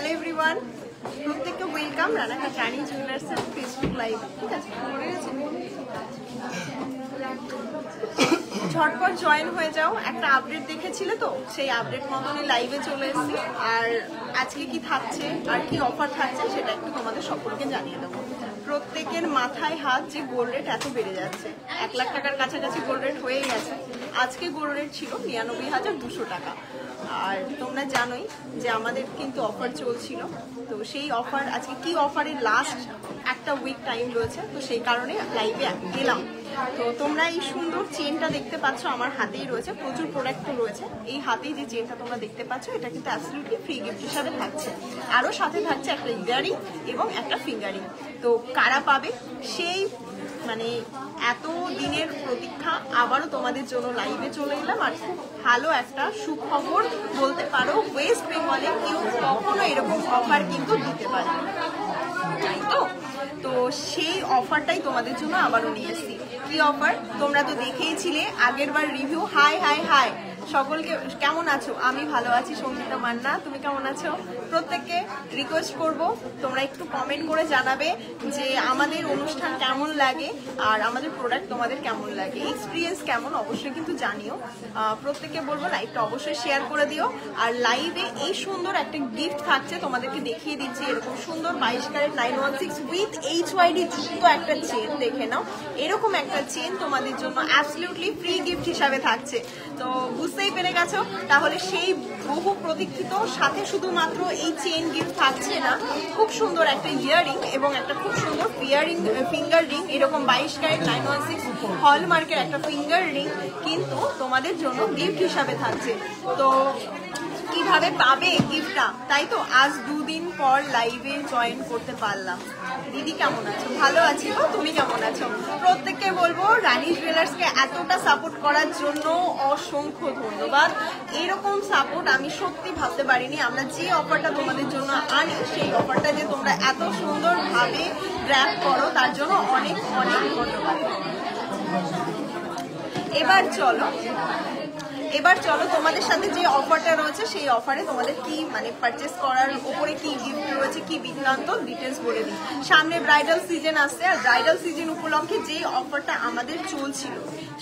Hello everyone, প্রত্যেককে welcome Ranaghat রানী জুয়েলার্সের Facebook live. ঠিক আছে, ঝটপট জয়েন হয়ে যাও। একটা আপডেট দেখেছিলে তো, সেই আপডেট মতনই লাইভে চলে এসেছি। আর আজকে কি থাকছে আর কি অফার থাকছে সেটা একটু তোমাদের সকলকে জানিয়ে দেবো। প্রত্যেকের মাথায় হাত যে গোল্ড রেট এত বেড়ে যাচ্ছে, 1 লাখ টাকার কাছাকাছি গোল্ড রেট হয়ে গেছে। আজকে গোল্ড রেট ছিল 99,200 টাকা। আর তোমরা জানোই যে আমাদের কিন্তু অফার চলছিল, তো সেই অফার আজকে কি অফারের লাস্ট একটা উইক টাইম রয়েছে, তো সেই কারণে লাইভে গেলাম। তো তোমরা এই সুন্দর চেনটা দেখতে পাচ্ছ আমার হাতেই রয়েছে, প্রচুর প্রোডাক্টও রয়েছে। এই হাতেই যে চেনটা তোমরা দেখতে পাচ্ছ এটা কিন্তু অ্যাবসলিউটলি ফ্রি গিফট হিসাবে থাকছে। আরও সাথে থাকছে একটা ইয়ারিং এবং একটা ফিঙ্গারিং। তো কারা পাবে সেই মানে এত দিনের প্রতীক্ষা আবারও তোমাদের জন্য লাইভে চলে এলাম। আর খুব ভালো একটা সুখবর বলতে পারো, ওয়েস্ট বেঙ্গলে কেউ কখনো এরকম অফার কিন্তু দিতে পারে, তাই তো? তো সেই অফারটাই তোমাদের জন্য আবারও নিয়ে এসেছি। কি অফার তোমরা তো দেখেইছিলে আগের বার রিভিউ। হাই হাই হাই সকলকে, কেমন আছো? আমি ভালো আছি সঙ্গীতা মান্না, তুমি কেমন আছো? প্রত্যেককে রিকোয়েস্ট করব তোমরা একটু কমেন্ট করে জানাবে যে আমাদের অনুষ্ঠান কেমন লাগে আর আমাদের প্রোডাক্ট তোমাদের কেমন লাগে, এক্সপিরিয়েন্স কেমন, অবশ্যই কিন্তু জানিও। প্রত্যেকে বলবো লাইভটা অবশ্যই শেয়ার করে দিও। আর লাইভে এই সুন্দর একটা গিফট থাকছে, তোমাদেরকে দেখিয়ে দিচ্ছি। এরকম সুন্দর 22 ক্যারেট 916 উইথ HYD যুক্ত একটা চেন, দেখে নাও। এরকম একটা চেন তোমাদের জন্য অ্যাবসলিউটলি ফ্রি গিফট হিসাবে থাকছে। তো বুঝতেই পেরে গেছো, তাহলে সেই বহু প্রতীক্ষিত সাথে শুধুমাত্র এই চেন গিফট থাকছে না, খুব সুন্দর একটা ইয়ারিং এবং একটা খুব সুন্দর ফিঙ্গার রিং। এরকম 22 ক্যারেট 916 হলমার্কের একটা ফিঙ্গার রিং কিন্তু তোমাদের জন্য গিফট হিসাবে থাকছে। তো কিভাবে পাবে গিফটটা, তাই তো আজ 2 দিন পর লাইভে জয়েন করতে পারলাম। দিদি কেমন আছো? ভালো আছি তো, তুমি কেমন আছো? প্রত্যেককে বলবো রানী জুয়েলার্সকে এতটা সাপোর্ট করার জন্য অসংখ্য ধন্যবাদ। এরকম সাপোর্ট আমি সত্যি ভাবতে পারিনি। আমরা যে অফারটা তোমাদের জন্য আনি সেই অফারটা যে তোমরা এত সুন্দরভাবে গ্র্যাব করো তার জন্য অনেক অনেক ধন্যবাদ। এবার চলো তোমাদের সাথে যে অফারটা রয়েছে সেই অফারে তোমাদের কি মানে পারচেস করার উপরে কি গিফট রয়েছে, কি বৃত্তান্ত, ডিটেলস বলে দিই। সামনে ব্রাইডাল সিজন আসছে, আর ব্রাইডাল সিজন উপলক্ষে যে অফারটা আমাদের চলছিল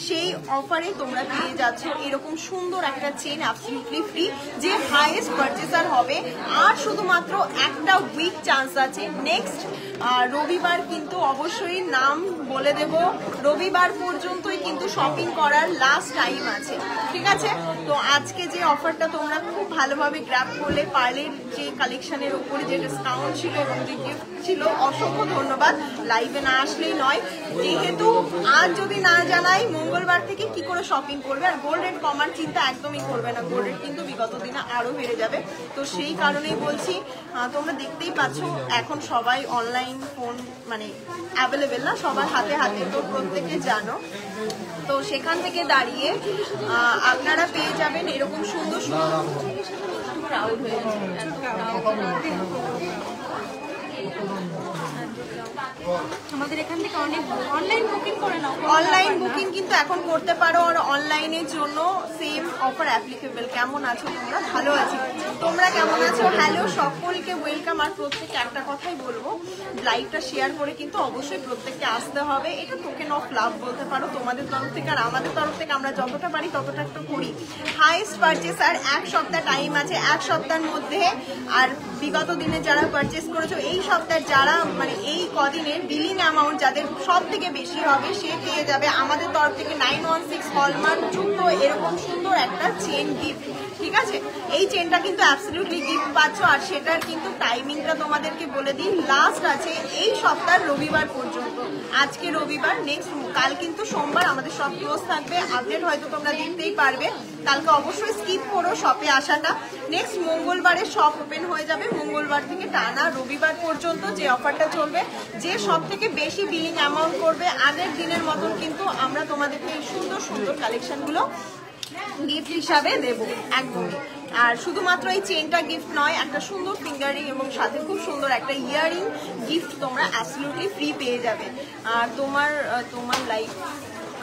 সেই অফারে তোমরা পেয়ে যাচ্ছ এরকম সুন্দর একটা চেন অ্যাবসলিউটলি ফ্রি। যে হাইয়েস্ট পারচেসার হবে, আর শুধুমাত্র একটা উইক চান্স আছে। নেক্সট রবিবার কিন্তু অবশ্যই নাম বলে দেব, রবিবার পর্যন্তই কিন্তু শপিং করার লাস্ট টাইম আছে, ঠিক আছে? তো আজকে যে অফারটা তোমরা খুব ভালোভাবে গ্র্যাব করলে, পার্লের যে কালেকশনের উপরে যে ডিসকাউন্ট ছিল এবং যে গিফট ছিল, অসংখ্য ধন্যবাদ। লাইভে না আসলেই নয়, যেহেতু আজ যদি না জানাই মঙ্গলবার থেকে কি করে শপিং করবে। আর গোল্ড রেট কমার চিন্তা একদমই করবে না, গোল্ড রেট কিন্তু বিগত দিনে আরও বেড়ে যাবে। তো সেই কারণেই বলছি, তোমরা দেখতেই পাচ্ছ এখন সবাই অনলাইন ফোন মানে অ্যাভেলেবেল না সবার হাতে হাতে, তো প্রত্যেকে জানো। তো সেখান থেকে দাঁড়িয়ে আপনারা পেয়ে যাবেন এরকম সুন্দর সুন্দর ক্রাউড হয়ে আমাদের এখান থেকে অনেক অনলাইন বুকিং করে নাও। অনলাইন বুকিং কিন্তু এখন করতে পারো, আর অনলাইনের জন্য সেম অফার অ্যাপ্লিকেবল। কেমন আছো তোমরা? ভালো আছি, তোমরা কেমন আছো? হ্যালো সকলকে ওয়েলকাম। আর প্রত্যেকে একটা কথাই বলবো, লাইভটা শেয়ার করে কিন্তু অবশ্যই প্রত্যেককে আসতে হবে। এটা টোকেন অফ লাভ বলতে পারো তোমাদের তরফ থেকে, আর আমাদের তরফ থেকে আমরা যতটা পারি ততটা একটু করি। হাইয়েস্ট পারচেস আর 1 সপ্তাহ টাইম আছে, 1 সপ্তাহের মধ্যে। আর বিগত দিনে যারা পারচেস করেছো, এই সপ্তাহের যারা মানে এই কদিনের বিলিং অ্যামাউন্ট যাদের সব থেকে বেশি হবে সে পেয়ে যাবে আমাদের তরফ থেকে 916 হলমার্ক যুক্ত এরকম সুন্দর একটা চেন গিফট, ঠিক আছে? এই চেনটা কিন্তু অ্যাবসলিউটলি গিফট পাচ্ছ। আর সেটার কিন্তু টাইমিংটা তোমাদেরকে বলে দিই, লাস্ট আছে এই সপ্তাহের রবিবার পর্যন্ত। আজকে রবিবার, নেক্সট কাল কিন্তু সোমবার আমাদের সব ক্লোজ থাকবে। আপডেট হয়তো তোমরা দেখতেই পারবে, কালকে অবশ্যই স্কিপ করো শপে আসাটা। নেক্সট মঙ্গলবারে শপ ওপেন হয়ে যাবে, মঙ্গলবার থেকে টানা রবিবার পর্যন্ত যে অফারটা চলবে। যে সব থেকে বেশি বিলিং অ্যামাউন্ট করবে আগের দিনের মতন কিন্তু আমরা তোমাদেরকে এই সুন্দর সুন্দর কালেকশনগুলো গিফট হিসাবে দেব একদমই। আর শুধুমাত্র এই চেনটা গিফট নয়, একটা সুন্দর ফিঙ্গারিং এবং সাথে খুব সুন্দর একটা ইয়ারিং গিফট তোমরা অ্যাবসলিউটলি ফ্রি পেয়ে যাবে। আর তোমার লাইফ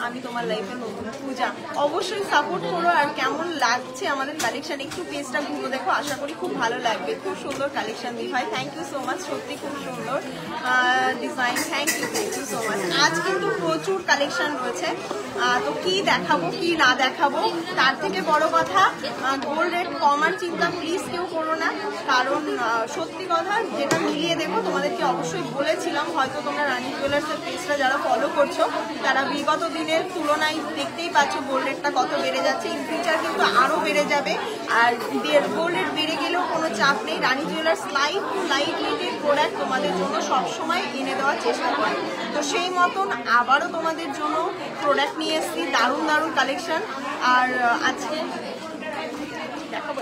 আমি তোমার লাইফে নতুন পূজা। অবশ্যই সাপোর্ট করো। আর কেমন লাগছে আমাদের কালেকশন একটু পেজটা ঘুরে দেখো, আশা করি খুব ভালো লাগবে। খুব সুন্দর কালেকশন দি ভাই, থ্যাংক ইউ সো মাচ, সত্যি খুব সুন্দর design, thank you so much. আজ কিন্তু প্রচুর কালেকশন রয়েছে, তো কি দেখাবো কি না দেখাবো, তার থেকে বড় কথা গোল্ড রেট কমার চিন্তা প্লিজ কেউ করো না, কারণ সত্যি কথা যেটা মিলিয়ে দেবো তোমাদেরকে অবশ্যই বলেছিলাম। হয়তো তোমরা রানী জুয়েলার্সের পেজটা যারা ফলো করছো তারা বিগত দিনের তুলনায় দেখতেই পাচ্ছ গোল্ড রেটটা কত বেড়ে যাচ্ছে, ইন ফিউচার কিন্তু আরও বেড়ে যাবে। আর গোল্ড রেট বেড়ে গেলেও কোনো চাপ নেই, রানী জুয়েলার্স লাইট ওয়েটের প্রোডাক্ট তোমাদের জন্য সবসময় এনে দেওয়ার চেষ্টা করে। তো সেই মতন আবারও তোমাদের জন্য প্রোডাক্ট নিয়ে এসেছি, দারুণ দারুণ কালেকশন। আর আজকে দেখাবো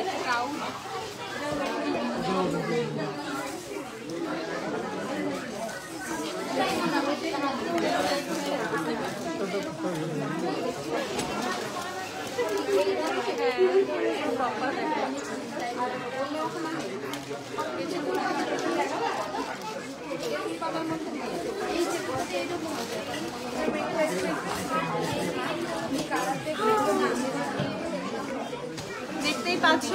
দেখতেই পাচ্ছ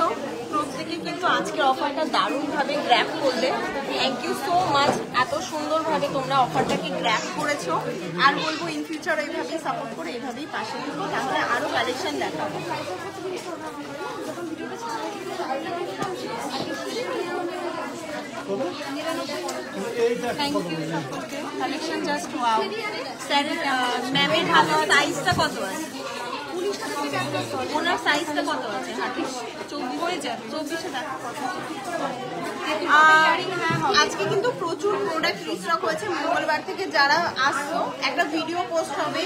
প্রত্যেকে কিন্তু আজকের অফারটা দারুণভাবে গ্র্যাব করলে। থ্যাংক ইউ সো মাচ, এত সুন্দরভাবে তোমরা অফারটাকে গ্র্যাব করেছো। আর বলবো ইন ফিউচার এইভাবেই সাপোর্ট করে এইভাবেই পাশে থাকবো, তাহলে আরও কালেকশন দেখাবো। থ্যাংক ইউ সকলকে, কালেকশন জাস্ট ওয়াও। স্যারের ম্যামের হাতে সাইজটা কত আছে? ওনার সাইজটা কত আছে? 24 দেখা কথা। আজকে কিন্তু প্রচুর প্রোডাক্ট স্টক হয়েছে। মঙ্গলবার থেকে যারা আসছো একটা ভিডিও পোস্ট হবে,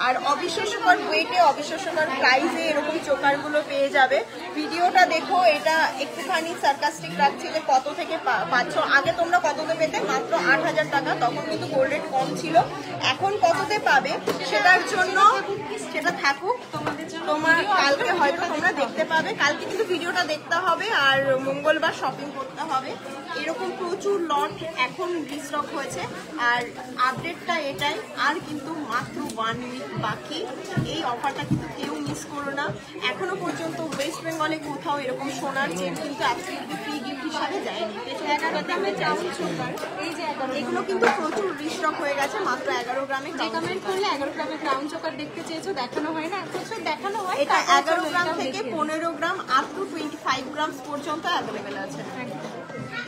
আর অবিশ্বাস্যকর ওয়েটে অবিশ্বাস্যকর প্রাইসে এরকম চোকারগুলো পেয়ে যাবে। ভিডিওটা দেখো, এটা একটুখানি সার্কাস্টিক রাখছি যে কত থেকে পাচ্ছ। আগে তোমরা কততে পেতে? মাত্র 8,000 টাকা, তখন কিন্তু গোল্ড রেট কম ছিল। এখন কততে পাবে সেটার জন্য সেটা থাকুক তোমার, কালকে হয়তো তোমরা দেখতে পাবে। কালকে কিন্তু ভিডিওটা দেখতে হবে আর মঙ্গলবার শপিং করতে হবে। এরকম প্রচুর লট এখন রিস্টক হয়েছে। আর আপডেটটা এটাই, আর কিন্তু মাত্র 1 উইক বাকি। এই অফারটা কিন্তু কেউ মিস করো না। এখনো পর্যন্ত ওয়েস্ট বেঙ্গলে কোথাও এরকম সোনার চেন কিন্তু আজকে ফ্রি গিফট হিসাবে যায়নি। এগুলো কিন্তু প্রচুর রিস্টক হয়ে গেছে মাত্র 11 গ্রামে। যে কমেন্ট করলে 11 গ্রামের ক্রাউন চোকার দেখতে চেয়েছো, দেখানো হয় না, প্রচুর দেখানো হয়। এটা 11 গ্রাম থেকে 15 গ্রাম আপ টু 25 গ্রামস পর্যন্ত অ্যাভেলেবেল আছে।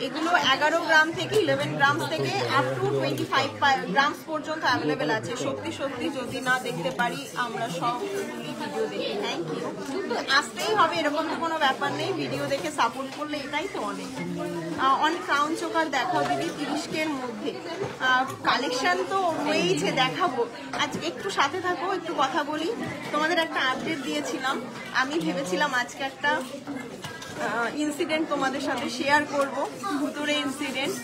এগুলো 11 গ্রাম থেকে 11 গ্রামস থেকে আপ টু 25 গ্রামস পর্যন্ত অ্যাভেলেবেল আছে। সত্যি সত্যি যদি না দেখতে পারি আমরা সবগুলি ভিডিও দেখি। থ্যাংক ইউ, আসতেই হবে এরকম তো কোনো ব্যাপার নেই। ভিডিও দেখে সাপোর্ট করলে এটাই তো অনেক। অনেক ক্রাউন চোকার দেখাও দিদি 30 মধ্যে। কালেকশন তো রয়েইছে, দেখাবো। আজকে একটু সাথে থাকো, একটু কথা বলি। তোমাদের একটা আপডেট দিয়েছিলাম, আমি ভেবেছিলাম আজকে একটা ইনসিডেন্ট তোমাদের সাথে শেয়ার করব, ভুতুরে ইনসিডেন্ট।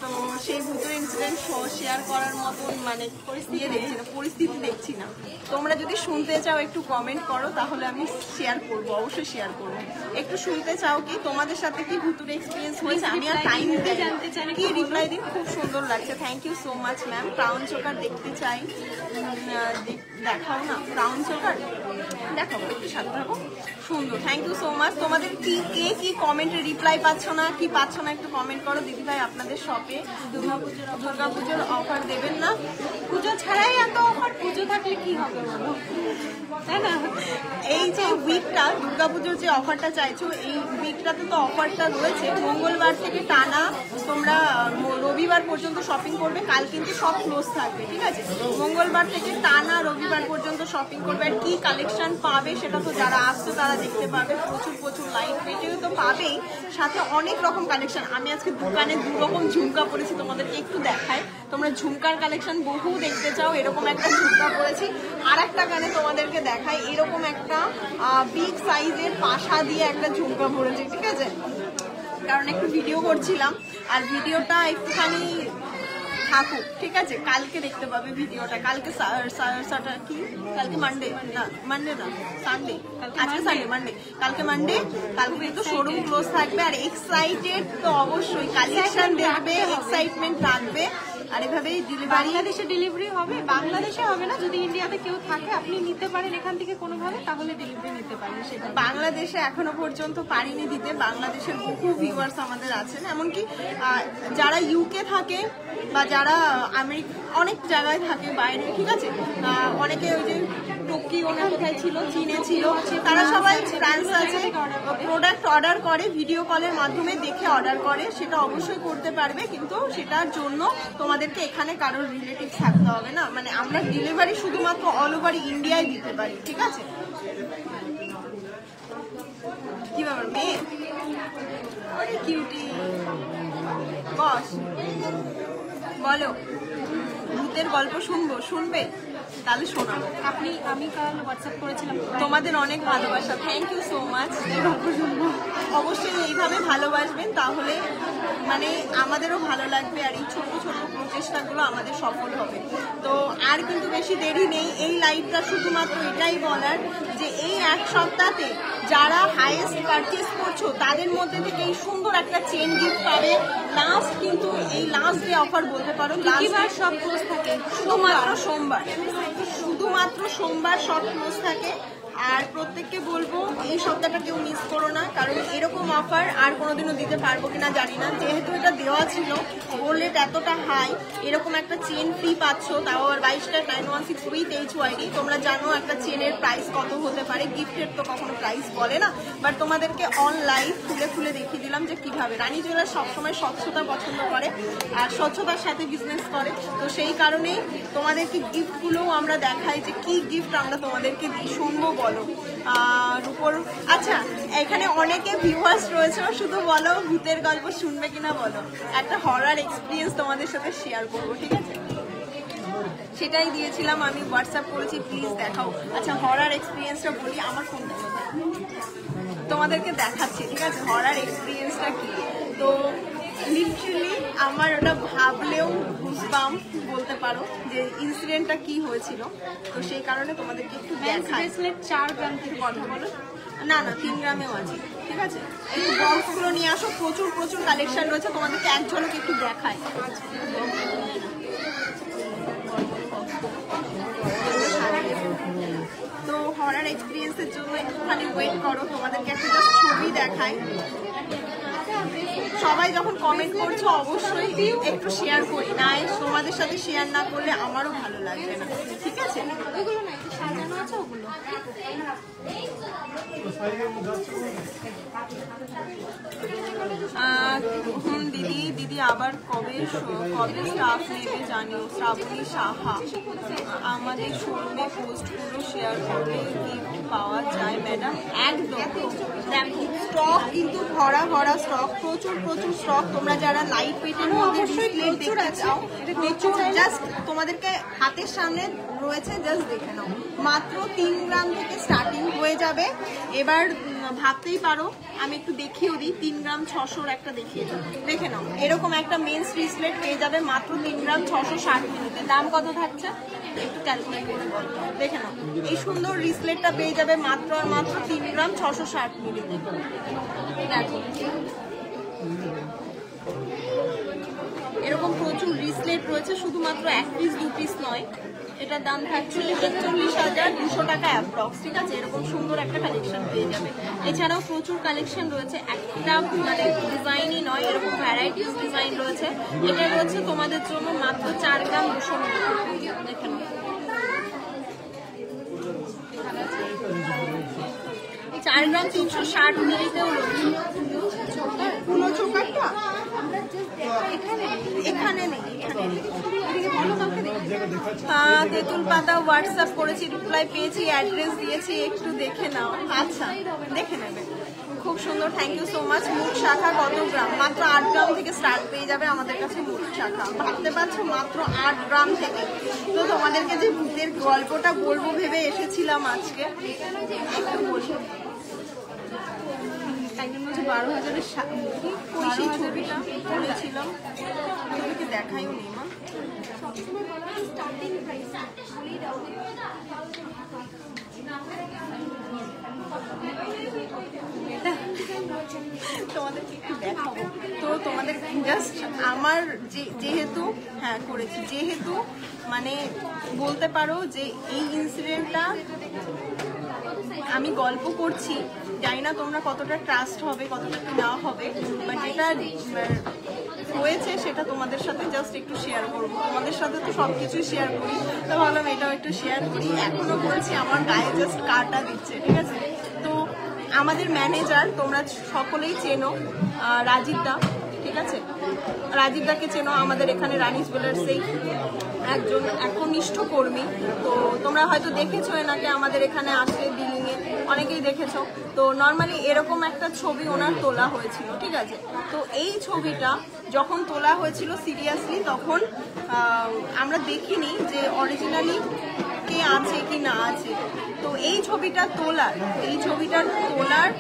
তো সেই ভুতুরে ইনসিডেন্ট শেয়ার করার মতন মানে পরিস্থিতি দেখছি না। তোমরা যদি শুনতে চাও একটু কমেন্ট করো, তাহলে আমি শেয়ার করব, অবশ্যই শেয়ার করব। একটু শুনতে চাও কি তোমাদের সাথে কি ভুতুরে এক্সপিরিয়েন্স হয়েছে? আমি আর টাইম জানতে চাই কি রিপ্লাই দিন। খুব সুন্দর লাগছে, thank you so much ma'am. Crown choker দেখতে চাই, দেখাও না ক্রাউন চোকার, দেখাবো, একটু সাথে থাকো। সুন্দর, থ্যাংক ইউ সো মাচ। তোমাদের কে কি কমেন্টে রিপ্লাই পাচ্ছ না একটু কমেন্ট করো। দিদিভাই আপনাদের শপে দুর্গাপুজোর অফার দেবেন না? পুজো ছাড়াই এত অফার, পুজো থাকলে কি হবে বলো, তাই না? এই যে উইকটা দুর্গাপুজোর যে অফারটা চাইছো, এই উইকটাতে তো অফারটা রয়েছে। মঙ্গলবার থেকে টানা তোমরা রবিবার পর্যন্ত শপিং করবে। কাল কিন্তু সব ক্লোজ থাকবে, ঠিক আছে? মঙ্গলবার থেকে টানা রবিবার পর্যন্ত শপিং করবে। আর কি কালেকশন পাবে সেটা তো যারা আসছো তারা দেখতে পাবে। প্রচুর লাইট ওয়েটেও তো পাবেই, সাথে অনেক রকম কালেকশন। আমি আজকে দোকানে 2 রকম ঝুমকা পরেছি, তোমাদেরকে একটু দেখাই। তোমরা ঝুমকার কালেকশন বহু দেখতে চাও, এরকম একটা ঝুমকা পরেছি। আর একটা গানে তোমাদেরকে দেখাই, এরকম একটা বিগ সাইজের পাশা দিয়ে একটা ঝুমকা পরেছি, ঠিক আছে? কারণ একটু ভিডিও করছিলাম, আর ভিডিওটা একটুখানি থাকুক, ঠিক আছে? কালকে দেখতে পাবে ভিডিওটা। কালকে কি কালকে মানডে না সানডে, আজকে সানডে মানডে, কালকে মানডে। কালকে কিন্তু শোরুম ক্লোজ থাকবে। আর এক্সাইটেড তো অবশ্যই, কালেকশন দেখবে, এক্সাইটমেন্ট থাকবে। আর এভাবেই ডেলিভারি বাংলাদেশে ডেলিভারি হবে, বাংলাদেশে হবে না, যদি ইন্ডিয়াতে কেউ থাকে আপনি নিতে পারেন এখান থেকে কোনোভাবে, তাহলে ডেলিভারি নিতে পারেন সেটা। বাংলাদেশে এখনো পর্যন্ত পারিনি দিতে, বাংলাদেশের বহু ভিউয়ার্স আমাদের আছেন, এমনকি যারা ইউকে থাকে বা যারা আমেরিকা অনেক জায়গায় থাকে বাইরে, ঠিক আছে, অনেকে ওই যে টোকিও না কোথায় ছিল, চীনে ছিল, তারা সবাই ফ্রান্স আছে, প্রোডাক্ট অর্ডার করে ভিডিও কলের মাধ্যমে দেখে অর্ডার করে, সেটা অবশ্যই করতে পারবে, কিন্তু সেটার জন্য তোমাদেরকে এখানে কারোর রিলেটিভ থাকতে হবে না, মানে আমরা ডেলিভারি শুধুমাত্র অল ওভার ইন্ডিয়ায় দিতে পারি, ঠিক আছে। কি ব্যাপার মেয়ে, অনেক কিউটি, বস বলো, ভূতের গল্প শুনবে, তাহলে শোনাবো। আমি কাল হোয়াটসঅ্যাপ করেছিলাম, তোমাদের অনেক ভালোবাসা, থ্যাংক ইউ সো মাচ। অবশ্যই এইভাবে ভালোবাসবেন, তাহলে মানে আমাদেরও ভালো লাগবে, আর এই ছোট ছোট প্রচেষ্টাগুলো আমাদের সফল হবে। তো আর কিন্তু বেশি দেরি নেই, এই লাইভটা শুধুমাত্র এটাই বলার যে এই এক সপ্তাহে যারা হাইয়েস্ট পারচেস করছো তাদের মধ্যে থেকে এই সুন্দর একটা চেন গিফট পাবে। লাস্ট কিন্তু এই লাস্ট ডে অফার বলতে পারো, সব ক্লোজ থাকে, শুধুমাত্র সোমবার সব ক্লোজ থাকে। আর প্রত্যেককে বলবো এই সপ্তাহটা কেউ মিস করো না, কারণ এরকম অফার আর কোনোদিনও দিতে পারবো কিনা জানি না, যেহেতু এটা দেওয়া ছিল গোল্ড এতটা হাই, এরকম একটা চেন ফ্রি পাচ্ছ, তাও আর 22টা 916 উইথ HYD। তোমরা জানো একটা চেনের প্রাইস কত হতে পারে, গিফটের তো কখনো প্রাইস বলে না, বাট তোমাদেরকে অনলাইন খুলে দেখিয়ে দিলাম যে কিভাবে। রানী জুয়েলার্স সবসময় স্বচ্ছতা পছন্দ করে আর স্বচ্ছতার সাথে বিজনেস করে, তো সেই কারণেই তোমাদেরকে গিফটগুলোও আমরা দেখাই যে কি গিফট আমরা তোমাদেরকে দিই, শুনবো বলো। রূপোর আচ্ছা, এখানে অনেকে ভিউয়ার্স রয়েছে, শুধু বলো ভূতের গল্প শুনবে কিনা বলো, একটা হরার এক্সপিরিয়েন্স তোমাদের সাথে শেয়ার করবো, ঠিক আছে। সেটাই দিয়েছিলাম, আমি হোয়াটসঅ্যাপ করেছি, প্লিজ দেখাও। আচ্ছা হরার এক্সপিরিয়েন্সটা বলি, আমার ফোনটা তোমাদেরকে দেখাচ্ছি, ঠিক আছে, হরার এক্সপিরিয়েন্সটা কি। তো লিটারালি আমার ওটা ভাবলেও গুজবাম্প বলতে পারো যে ইনসিডেন্টটা কি হয়েছিল, তো সেই কারণে তোমাদেরকে একটু দেখাই। 4 গ্রাম থেকে বন্ধ বলো, না 3 গ্রামেও আছে, ঠিক আছে। এই বক্সগুলো নিয়ে আসো, প্রচুর কালেকশন রয়েছে, তোমাদেরকে এক ঝলক একটু দেখাই। তো হরার এক্সপিরিয়েন্সের জন্য একটুখানি ওয়েট করো, তোমাদেরকে একটা জাস্ট ছবি দেখাই। সবাই যখন কমেন্ট করছো অবশ্যই একটু শেয়ার করি, না তোমাদের সাথে শেয়ার না করলে আমারও ভালো লাগবে না, ঠিক আছে। ওগুলো না একটু সাজানো আছে, ওগুলো দিদি আবার কবে স্টাফ নেবে জানিও। শ্রাবণী সাহা, আমাদের শোরুমে পোস্টগুলো শেয়ার করলে গিফট পাওয়া যায় ম্যাডাম। একদম দেখো, স্টক কিন্তু ভরা স্টক, প্রচুর স্টক। তোমরা যারা লাইট ওয়েটের মধ্যে ডিসপ্লে দেখতে চাও, প্রচুর, জাস্ট তোমাদেরকে হাতের সামনে রয়েছে, জাস্ট দেখে নাও। মাত্র 3 গ্রাম থেকে স্টার্টিং হয়ে যাবে। এবার ভাবতেই পারো, আমি একটু দেখিয়েও দিই, 3 গ্রাম 600 একটা দেখিয়ে দিই, দেখে নাও। এরকম একটা মেন রিসলেট পেয়ে যাবে মাত্র 3 গ্রাম 660 মিলিতে। দাম কত থাকছে একটু ক্যালকুলেট করে বলো, দেখে নাও। এই সুন্দর রিসলেটটা পেয়ে যাবে মাত্র 3 গ্রাম 660 মিলিতে। দেখো এরকম প্রচুর রিসলেট রয়েছে, শুধুমাত্র 1 পিস 2 পিস নয়। এটার দাম থাকছে 41,200 টাকা অ্যাপ্রক্স, ঠিক আছে। এরকম সুন্দর একটা কালেকশন পেয়ে যাবে। এছাড়াও প্রচুর কালেকশন রয়েছে, একটা মানে ডিজাইনই নয়, এরকম ভ্যারাইটিস ডিজাইন রয়েছে। এটা রয়েছে তোমাদের জন্য মাত্র 4 গ্রাম 200 মিলি, দেখে নাও। 4 গ্রাম 360 মিলিতেও রয়েছে। পুরো চোকারটা এখানে নেই। তেঁতুল পাতা হোয়াটসঅ্যাপ করেছি, রিপ্লাই পেয়েছি, অ্যাড্রেস দিয়েছি, একটু দেখে নাও। আচ্ছা দেখে নেবে, খুব সুন্দর, থ্যাংক ইউ সো মাচ। মুখ শাখা কত গ্রাম? মাত্র 8 গ্রাম থেকে স্টার্ট পেয়ে যাবে আমাদের কাছে মুখ শাখা, ভাবতে পারছো, মাত্র 8 গ্রাম থেকে। তো তোমাদেরকে যে ভূতের গল্পটা বলবো ভেবে এসেছিলাম আজকে, একটু বলি। একজন বলছে 12,000-এর সেই ছবিটা করেছিলাম, তোমাকে দেখাইও নি মা। তোমাদেরকে একটু দেখাবো, তো তোমাদের জাস্ট আমার যেহেতু হ্যাঁ করেছি, যেহেতু মানে বলতে পারো যে এই ইনসিডেন্টটা আমি গল্প করছি, জানি না তোমরা কতটা ট্রাস্ট হবে, কতটা কি না হবে, বাট যেটা হয়েছে সেটা তোমাদের সাথে জাস্ট একটু শেয়ার করবো। তোমাদের সাথে তো সব কিছুই শেয়ার করি, তো ভাবলাম এটাও একটু শেয়ার করি। এখনো বলছি আমার গায়ে জাস্ট কাটা দিচ্ছে, ঠিক আছে। তো আমাদের ম্যানেজার তোমরা সকলেই চেনো, রাজীব দা, ঠিক আছে। রাজীব দাকে চেনো, আমাদের এখানে রানী জুয়েলার্সেই একজন একনিষ্ঠ কর্মী। তো তোমরা হয়তো দেখেছো এনাকে আমাদের এখানে আসলে বিলিংয়ে, অনেকেই দেখেছো। তো নর্মালি এরকম একটা ছবি ওনার তোলা হয়েছিল, ঠিক আছে। তো এই ছবিটা যখন তোলা হয়েছিল সিরিয়াসলি, তখন আমরা দেখিনি যে অরিজিনালি কে আছে কি না আছে। তো এই ছবিটা তোলার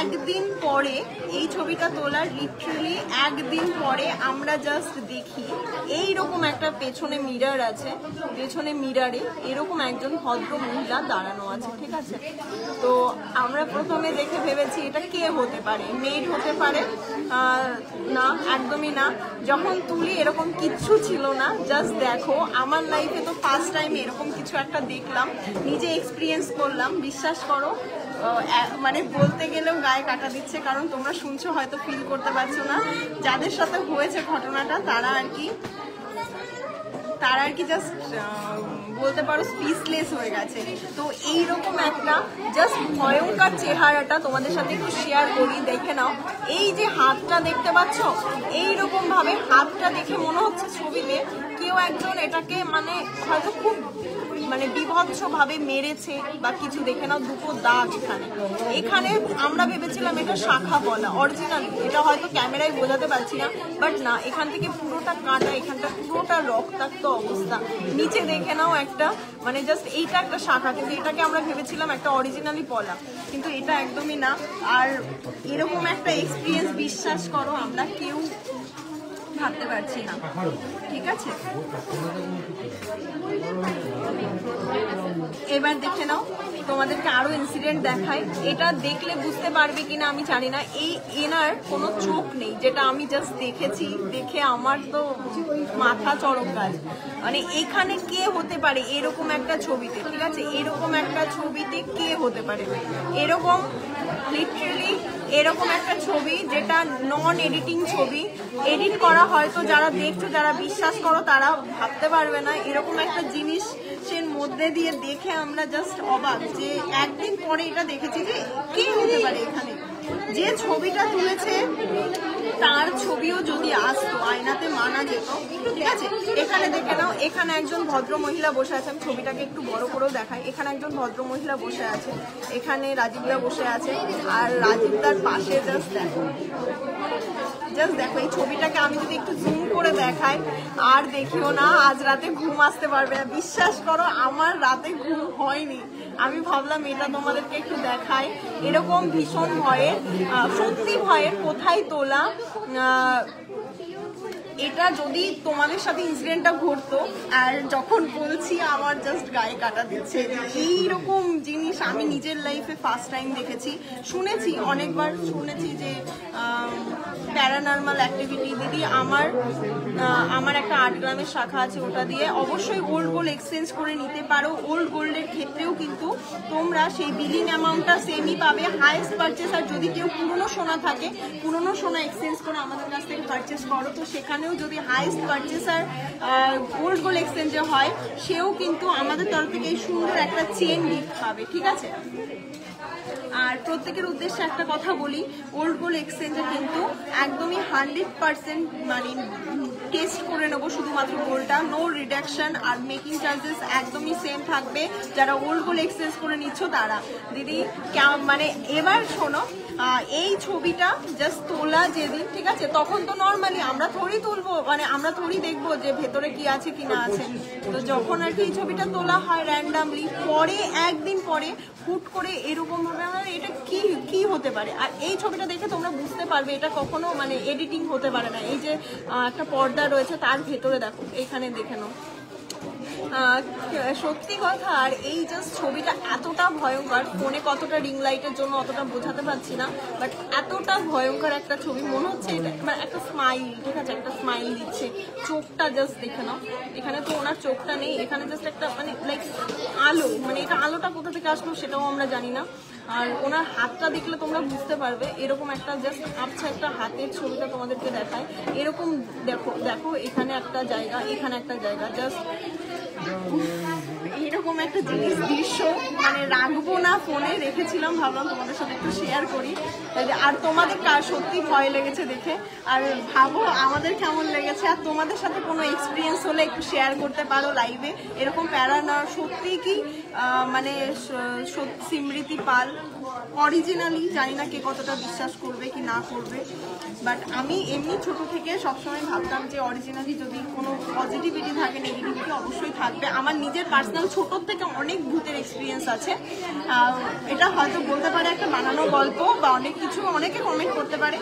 একদিন পরে, এই ছবিটা তোলার লিটারালি একদিন পরে আমরা জাস্ট দেখি এইরকম একটা পেছনে মিরর আছে, পেছনে মিররে এরকম একজন ভদ্র মহিলা দাঁড়ানো আছে, ঠিক আছে। তো আমরা প্রথমে দেখে ভেবেছি এটা কে হতে পারে, মেড হতে পারে, না একদমই না। যখন তুলি এরকম কিচ্ছু ছিল না। জাস্ট দেখো, আমার লাইফে তো ফার্স্ট টাইম এরকম কিছু একটা দেখলাম, নিজে এক্সপিরিয়েন্স করলাম। বিশ্বাস করো, মানে বলতে গেলেও গায়ে কাটা দিচ্ছে, কারণ তোমরা শুনছো হয়তো ফিল করতে পারছো না। যাদের সাথে হয়েছে ঘটনাটা তারা আর কি জাস্ট বলতে পারো স্পিচলেস হয়ে গেছে। তো এইরকম একটা জাস্ট ভয়ঙ্কর চেহারাটা তোমাদের সাথে একটু শেয়ার করি, দেখে নাও। এই যে হাতটা দেখতে পাচ্ছ, এইরকম ভাবে হাতটা দেখে মনে হচ্ছে ছবিতে কেউ একজন এটাকে মানে হয়তো খুব মানে বিভৎস ভাবে মেরেছে বা কিছু। দেখে নাও দুটো দাগ এখানে আমরা ভেবেছিলাম এটা শাখা বলা অরিজিনাল, এটা হয়তো ক্যামেরায় বোঝাতে পারছি না, বাট না, এখান থেকে পুরোটা কাটা, এখানটা পুরোটা রক্তাক্ত অবস্থা। নিচে দেখে নাও একটা মানে জাস্ট এইটা একটা শাখা, কিন্তু এটাকে আমরা ভেবেছিলাম একটা অরিজিনালি পলা, কিন্তু এটা একদমই না। আর এরকম একটা এক্সপিরিয়েন্স বিশ্বাস করো আমরা কেউ ভাবতে পারছি না, ঠিক আছে। এবার দেখে নাও, তোমাদেরকে আরো ইনসিডেন্ট দেখাই। এটা দেখলে বুঝতে পারবে কিনা আমি জানি না। এই এনার কোনো চোখ নেই, যেটা আমি জাস্ট দেখেছি, দেখে আমার তো মাথা চড়ক গাছ। মানে এখানে কে হতে পারে এরকম একটা ছবিতে, ঠিক আছে, এরকম একটা ছবিতে কে হতে পারে এরকম লিটারালি এরকম একটা ছবি, যেটা নন এডিটিং ছবি। এডিট করা হয়তো যারা দেখছো, যারা বিশ্বাস করো তারা ভাবতে পারবে না এরকম একটা জিনিস সের মধ্যে দিয়ে দেখে আমরা জাস্ট অবাক, যে একদিন পরে এটা দেখেছি যে কে হতে পারে এখানে। যে ছবিটা তুলেছে তার ছবিও যদি আসতো আয়নাতে মানা যেত, ঠিক আছে। এখানে দেখে নাও, এখানে একজন ভদ্র মহিলা বসে আছে, আমি ছবিটাকে একটু বড় করেও দেখাই। এখানে একজন ভদ্র মহিলা বসে আছে, এখানে রাজীবদা বসে আছে, আর রাজীবদার পাশে জাস্ট দেখো, এই ছবিটাকে আমি যদি একটু জুম করে দেখাই, আর দেখিও না, আজ রাতে ঘুম আসতে পারবে না। বিশ্বাস করো আমার রাতে ঘুম হয়নি। আমি ভাবলাম এটা তোমাদেরকে একটু দেখাই। এরকম ভীষণ ভয়ের, সত্যি ভয়ের, কোথায় তোলা। এটা যদি তোমাদের সাথে ইনসিডেন্টটা ঘটতো, আর যখন বলছি আমার জাস্ট গায়ে কাটা দিচ্ছে। এইরকম জিনিস আমি নিজের লাইফে ফার্স্ট টাইম দেখেছি। শুনেছি, অনেকবার শুনেছি যে প্যারানর্মাল অ্যাক্টিভিটি দিদি আমার একটা 8 গ্রামের শাখা আছে, ওটা দিয়ে অবশ্যই ওল্ড গোল্ড এক্সচেঞ্জ করে নিতে পারো। ওল্ড গোল্ডের ক্ষেত্রেও কিন্তু তোমরা সেই বিলিং অ্যামাউন্টটা সেমই পাবে। হাইয়েস্ট পারচেস, আর যদি কেউ পুরনো সোনা থাকে, পুরনো সোনা এক্সচেঞ্জ করে আমাদের কাছ থেকে পারচেস করো, তো সেখানেও যদি হাইয়েস্ট পারচেসার ওল্ড গোল্ড এক্সচেঞ্জে হয়, সেও কিন্তু আমাদের তরফ থেকে এই সুন্দর একটা চেন গিফট পাবে, ঠিক আছে। আর প্রত্যেকের উদ্দেশ্যে একটা কথা বলি, ওল্ড গোল্ড এক্সচেঞ্জে কিন্তু একদমই 100% মানে টেস্ট করে নেবো শুধুমাত্র গোল্ডটা, নো রিডাকশন, আর মেকিং চার্জেস একদমই সেম থাকবে। যারা ওল্ড গোল্ড এক্সচেঞ্জ করে নিচ্ছ তারা দিদি মানে এবার শোনো, এই ছবিটা জাস্ট তোলা যেদিন, ঠিক আছে, তখন তো নর্মালি আমরা থোড়ি তুলবো, মানে আমরা থোড়ি দেখবো যে ভেতরে কি আছে কি না আছে। তো যখন আর কি এই ছবিটা তোলা হয় র্যান্ডামলি, পরে একদিন পরে হুট করে এরকম ভাবে আমরা এটা কি হতে পারে। আর এই ছবিটা দেখে তোমরা বুঝতে পারবে এটা কখনো মানে এডিটিং হতে পারে না। এই যে একটা পর্দা রয়েছে তার ভেতরে দেখো, এখানে দেখে নাও, সত্যি কথা। আর এই জাস্ট ছবিটা এতটা ভয়ঙ্কর, ফোনে কতটা রিং লাইটের জন্য অতটা বোঝাতে পারছি না, বাট এতটা ভয়ঙ্কর একটা ছবি মনে হচ্ছে এটা একটা স্মাইল, ঠিক আছে, একটা স্মাইল দিচ্ছে। চোখটা জাস্ট দেখে নাও, এখানে তো ওনার চোখটা নেই, এখানে জাস্ট একটা মানে লাইক আলো, মানে এটা আলোটা কোথা থেকে আসলো সেটাও আমরা জানি না। আর ওনার হাতটা দেখলে তোমরা বুঝতে পারবে, এরকম একটা জাস্ট আবছা একটা হাতের ছবিটা তোমাদেরকে দেখায়। এরকম দেখো দেখো, এখানে একটা জায়গা, এখানে একটা জায়গা, জাস্ট এরকম একটা জিনিস দৃশ্য মানে রাখবো না ফোনে, রেখেছিলাম, ভাবলাম তোমাদের সাথে একটু শেয়ার করি। আর তোমাদের কার সত্যি ভয় লেগেছে দেখে, আর ভাবো আমাদের কেমন লেগেছে। আর তোমাদের সাথে কোনো এক্সপিরিয়েন্স হলে একটু শেয়ার করতে পারো লাইভে, এরকম প্যারা না। সত্যি কি মানে সিমৃতি পাল অরিজিনালি, জানি না কে কতটা বিশ্বাস করবে কি না করবে, বাট আমি এমনি ছোট থেকে সবসময় ভাবতাম যে অরিজিনালি যদি কোনো পজিটিভিটি থাকে, নেগেটিভিটি অবশ্যই থাকবে। আমার নিজের পার্সোনাল ছোটোর থেকে অনেক ভূতের এক্সপিরিয়েন্স আছে। এটা হয়তো বলতে পারে একটা বানানো গল্প বা অনেক কিছু, অনেকে কমেন্ট করতে পারে,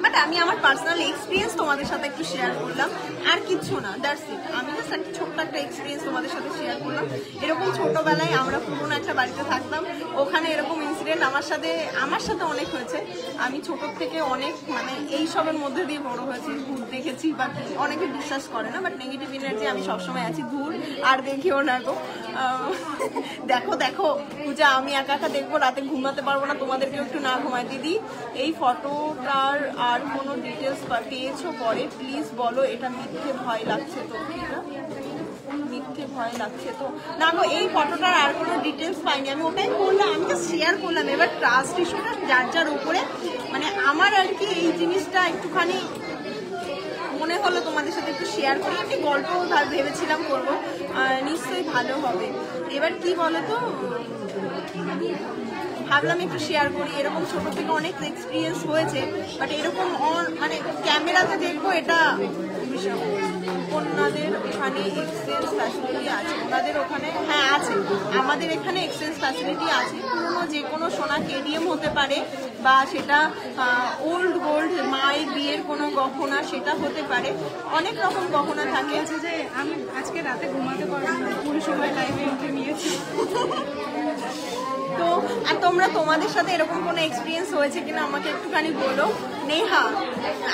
বাট আমি আমার পার্সোনাল এক্সপিরিয়েন্স তোমাদের সাথে একটু শেয়ার করলাম, আর কিছু না, দ্যাটস ইট। আমি জাস্ট একটা ছোট্ট একটা এক্সপিরিয়েন্স তোমাদের সাথে শেয়ার করলাম। এরকম ছোটবেলায় আমরা পুরোনো একটা বাড়িতে থাকতাম, ওখানে এরকম ইনসিডেন্ট আমার সাথে অনেক হয়েছে। আমি ছোটোর থেকে অনেক মানে এইসবের মধ্যে দিয়ে বড় হয়েছি, ভূত দেখেছি, বা অনেকে বিশ্বাস করে না, বাট নেগেটিভ এনার্জি আমি সবসময় আছি, ভূত আর দেখিও না গো। দেখো দেখো পূজা, আমি একা একা দেখবো, রাতে ঘুমাতে পারবো না, তোমাদেরকে একটু না ঘুমায়। দিদি এই ফটোটার আর কোনো ডিটেলস পেয়েছো পরে প্লিজ বলো, এটা মিথ্যে ভয় লাগছে তো, মিথ্যে ভয় লাগছে তো না গো, এই ফটোটার আর কোনো ডিটেলস পাইনি, আমি ওটাই বললাম, আমি তো শেয়ার করলাম। এবার ট্রাস্ট ইস্যুটা যার যার উপরে, মানে আমার আর কি এই জিনিসটা একটুখানি মনে হলো তোমাদের সাথে একটু শেয়ার করি। আমি গল্প ভেবেছিলাম করবো, নিশ্চয়ই ভালো হবে। এবার কি বলো তো, ভাবলাম একটু শেয়ার করি। এরকম ছোট থেকে অনেক এক্সপিরিয়েন্স হয়েছে, বাট এরকম মানে ক্যামেরাতে দেখবো এটা ওনাদের ওখানে এক্সচেঞ্জ ফ্যাসিলিটি আছে, ওনাদের ওখানে হ্যাঁ আছে, আমাদের এখানে এক্সচেঞ্জ ফ্যাসিলিটি আছে। পুরোনো যে কোনো সোনা কেডিএম হতে পারে, বা সেটা ওল্ড গোল্ড, মায়ের বিয়ের কোনো গহনা সেটা হতে পারে, অনেক রকম গহনা থাকে। যে আমি আজকে রাতে ঘুমাতে পারবো না, পুরো সময় লাইভে এন্ট্রি নিয়েছি। তো আর তোমাদের সাথে এরকম কোনো এক্সপিরিয়েন্স হয়েছে কিনা আমাকে একটুখানি বলো। নেহা,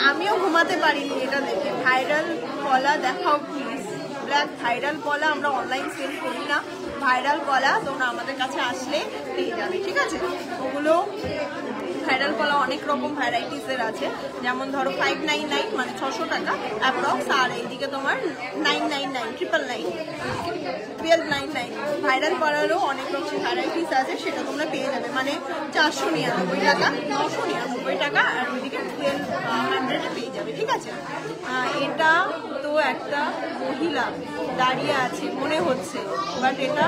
আমিও ঘুমাতে পারিনি এটা দেখে। ভাইরাল কলা দেখাও প্লিজ। ব্ল্যাক ভাইরাল কলা আমরা অনলাইন সেল করি না, ভাইরাল কলা তোমরা আমাদের কাছে আসলে পেয়ে যাবে, ঠিক আছে। ওগুলো ভাইরাল কলা অনেক রকম ভ্যারাইটিসের আছে, যেমন ধরো 599 মানে 600 টাকা অ্যাপ্রক্স, আর এইদিকে তোমার 999 1299। ভাইরাল কলারও অনেক রকম ভ্যারাইটিস আছে, সেটা তোমরা পেয়ে যাবে, মানে 499 টাকা, 999 টাকা, আর ওইদিকে 1200 পেয়ে যাবে, ঠিক আছে। এটা তো একটা মহিলা দাঁড়িয়ে আছে মনে হচ্ছে, বাট এটা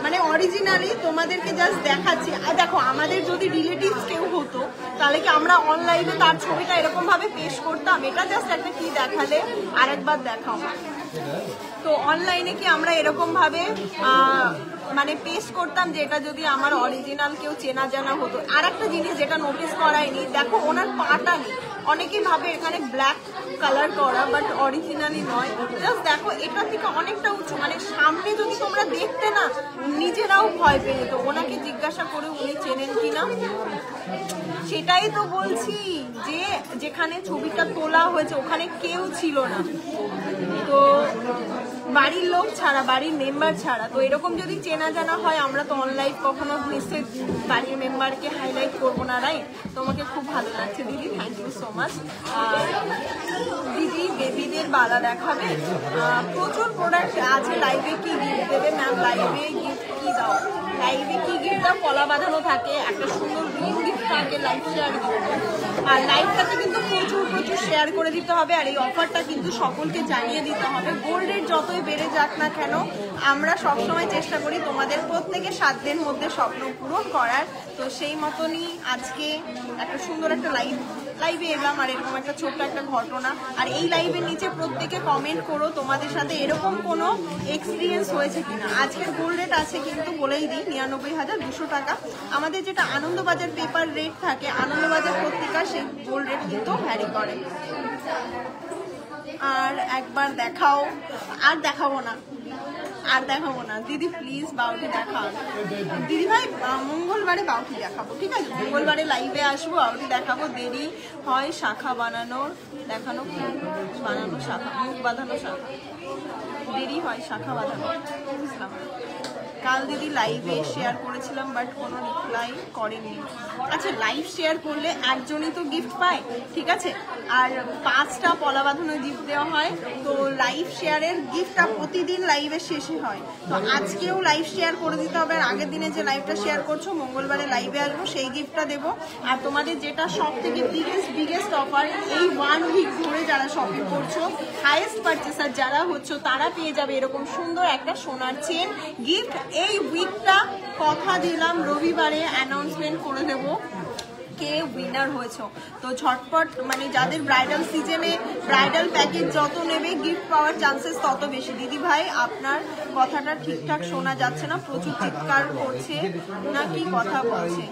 মানে অরিজিনালি তোমাদেরকে জাস্ট দেখাচ্ছি। আর দেখো, আমাদের যদি রিলেটিভস কেউ হতো তাহলে কি আমরা অনলাইনে তার ছবিটা এরকম ভাবে পেশ করতাম? এটা জাস্ট একটা কি দেখালে আরেকবার দেখাও। তো অনলাইনে কি আমরা এরকম ভাবে মানে পেশ করতাম যে এটা যদি আমার অরিজিনাল কেউ চেনা জানা হতো? আর একটা জিনিস যেটা নোটিস করায়নি, দেখো ওনার পাটা নেই, অনেকেই ভাবে এখানে ব্ল্যাক কালার করা, বাট অরিজিনালি নয়। জাস্ট দেখো, এটা থেকে অনেকটা উঁচু, মানে সামনে যদি তোমরা দেখতে না নিজেরাও ভয় পেয়ে যেত। ওনাকে জিজ্ঞাসা করে উনি চেনেন কিনা, সেটাই তো বলছি, যে যেখানে ছবিটা তোলা হয়েছে ওখানে কেউ ছিল না, তো বাড়ির লোক ছাড়া, বাড়ির মেম্বার ছাড়া। তো এরকম যদি চেনা জানা হয়, আমরা তো অনলাইন কখনো নিশ্চয়ই বাড়ির মেম্বারকে হাইলাইট করবো না, রাইট? তোমাকে খুব ভালো লাগছে দিদি, থ্যাংক ইউ সো মাচ। দিদি বেবিদের বালা দেখাবে, প্রচুর প্রোডাক্ট আছে। লাইভে কি গিফট দেবে ম্যাম? লাইভে গিফট কি দাও? লাইভে কি গিফট দাও? কলা বাঁধানো থাকে, একটা সুন্দর গ্রিন গিফট থাকে, লাইভ শেয়ার গিফট। আর লাইভটাকে কিন্তু প্রচুর প্রচুর শেয়ার করে দিতে হবে, আর এই অফারটা কিন্তু সকলকে জানিয়ে দিতে হবে। গোল্ড রেট যতই বেড়ে যাক না কেন, আমরা সবসময় চেষ্টা করি তোমাদের প্রত্যেকের সাধ্যের মধ্যে স্বপ্ন পূরণ করার। তো সেই মতনই আজকে একটা সুন্দর একটা লাইভে এলাম, আর এরকম একটা ছোট্ট একটা ঘটনা। আর এই লাইভের নিচে প্রত্যেকে কমেন্ট করো তোমাদের সাথে এরকম কোনো এক্সপিরিয়েন্স হয়েছে কিনা। আজকের গোল্ড রেট আছে কিন্তু বলেই দিই 99,200 টাকা। আমাদের যেটা আনন্দবাজার পেপার রেট থাকে, আনন্দবাজার পত্রিকা, সেই গোল্ড রেট কিন্তু ভ্যারি করে। আর একবার দেখাও, আর দেখাবো না। আর দেখাবো না দিদি, প্লিজ বাউটি দেখাও দিদি ভাই। মঙ্গলবারে বাউটি দেখাবো, ঠিক আছে? মঙ্গলবারে লাইভে আসবো, বাউটি দেখাবো। দেরি হয় শাখা বানানোর, দেখানো বানানো শাখা, মুখ বাঁধানো শাখা, দেরি হয় শাখা বাঁধানো। বুঝলাম। কাল দিদি লাইভে শেয়ার করেছিলাম বাট কোনো রিপ্লাই করেনি। আচ্ছা, লাইভ শেয়ার করলে একজনই তো গিফট পায়, ঠিক আছে? আর 5টা পলা বাঁধানো গিফট দেওয়া হয়। তো লাইভ শেয়ারের গিফটটা প্রতিদিন লাইভের শেষে হয়। তো আজকেও লাইভ শেয়ার করে দিতে হবে। আর আগের দিনে যে লাইভটা শেয়ার করছো, মঙ্গলবারে লাইভে আসবো, সেই গিফটটা দেবো। আর তোমাদের যেটা সব থেকে বিগেস্ট অফার, এই 1 উইক ধরে যারা শপিং করছো, হাইয়েস্ট পারচেসার যারা হচ্ছে, তারা পেয়ে যাবে এরকম সুন্দর একটা সোনার চেন গিফট। এই উইকটা কথা দিলাম রবিবারে অ্যানাউন্সমেন্ট করে দেব কে উইনার হয়েছে। তো ঝটপট, মানে যাদের ব্রাইডাল সিজনে ব্রাইডাল প্যাকেজ যত নেবে, গিফট পাওয়ার চান্সেস তত বেশি। দিদি ভাই, আপনার কথাটা ঠিকঠাক শোনা যাচ্ছে না, প্রচুর চিৎকার করছে না কি কথা বলছে?